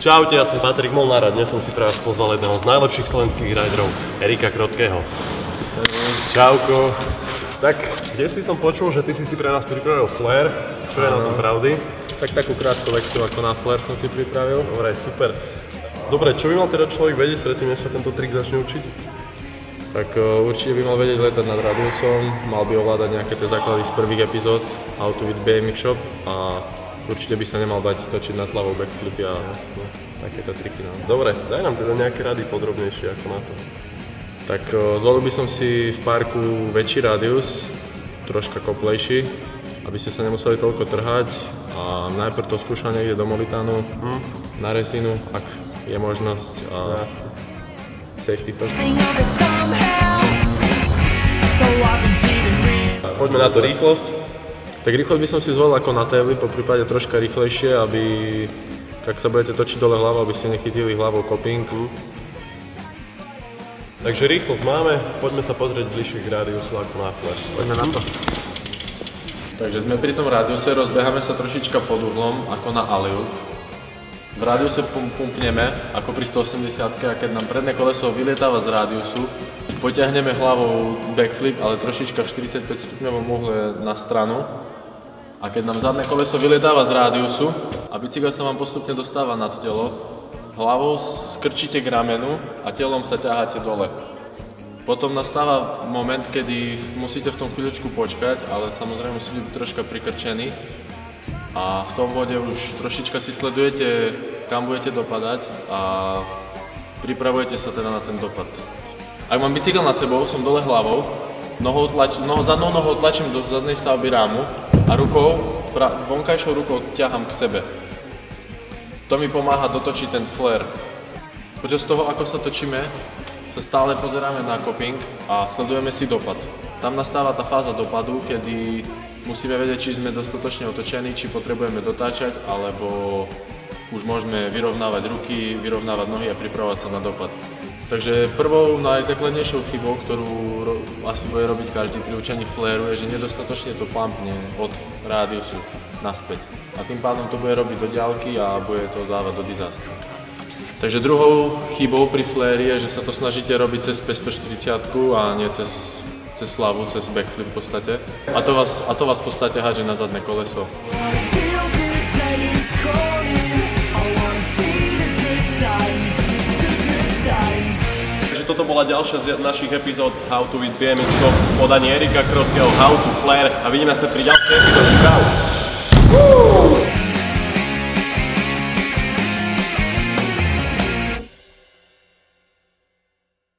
Čaute, ja som Patrik Molnár a dnes som si pre vás pozval jedného z najlepších slovenských riderov, Erika Krotkého. Čauko. Tak, kde si som počul, že ty si pre nás pripravil flare, čo je na tom pravdy? Tak takú krátku lekciu ako na flare som si pripravil. Dobre, super. Dobre, čo by mal teda človek vedieť predtým, než sa tento trik začne učiť? Tak určite by mal vedieť letať nad radiusom, mal by ovládať nejaké tie základy z prvých epizód How to with BMX Shop a určite by sa nemal bať točiť nad hlavou backflipy a takéto triky. No. Dobre, daj nám teda nejaké rady podrobnejšie ako na to. Tak zvolil by som si v parku väčší radius, troška koplejší, aby ste sa nemuseli toľko trhať a najprv to skúšal niekde do Molitánu, na resinu, ak je možnosť a safety first. Poďme na to rýchlosť. Tak rýchlosť by som si zvolil ako na tabli, po prípade troška rýchlejšie, aby tak sa budete točiť dole hlavou, aby ste nechytili hlavou koping. Takže rýchlosť máme, poďme sa pozrieť bližšie k radiusu ako na flare. Poďme na to. Takže sme pri tom radiuse, rozbeháme sa trošička pod uhlom ako na alley-oop. V radiuse pumpneme ako pri 180 a keď nám predné koleso vylietáva z radiusu, potiahneme hlavou backflip, ale trošička v 45 stupňovom uhle na stranu. A keď nám zadné koleso vylietáva z rádiusu a bicykel sa vám postupne dostáva nad telo, hlavou skrčíte k ramenu a telom sa ťaháte dole. Potom nastáva moment, kedy musíte v tom chvíľočku počkať, ale samozrejme musíte byť troška prikrčení. A v tom bode už trošička si sledujete, kam budete dopadať a pripravujete sa teda na ten dopad. Ak mám bicykel nad sebou, som dole hlavou, zadnou nohou tlačím do zadnej stavby rámu a vonkajšou rukou ťahám k sebe. To mi pomáha dotočiť ten flare. Počas toho, ako sa točíme, sa stále pozeráme na koping a sledujeme si dopad. Tam nastáva tá fáza dopadu, kedy musíme vedieť, či sme dostatočne otočení, či potrebujeme dotáčať, alebo už môžeme vyrovnávať ruky, vyrovnávať nohy a pripravovať sa na dopad. Takže prvou najzákladnejšou chybou, ktorú asi bude robiť každý pri učení flareu, je, že nedostatočne to pumpne od rádiusu naspäť. A tým pádom to bude robiť do diaľky a bude to dávať do disastru. Takže druhou chybou pri flare je, že sa to snažíte robiť cez 540 a nie cez hlavu, cez backflip v podstate. A to vás v podstate háže na zadné koleso. Toto bola ďalšia z našich epizód How to with BMX Shop v podaní Erika Krotkého, How to Flare a vidíme sa pri ďalšej epizóde. Čau!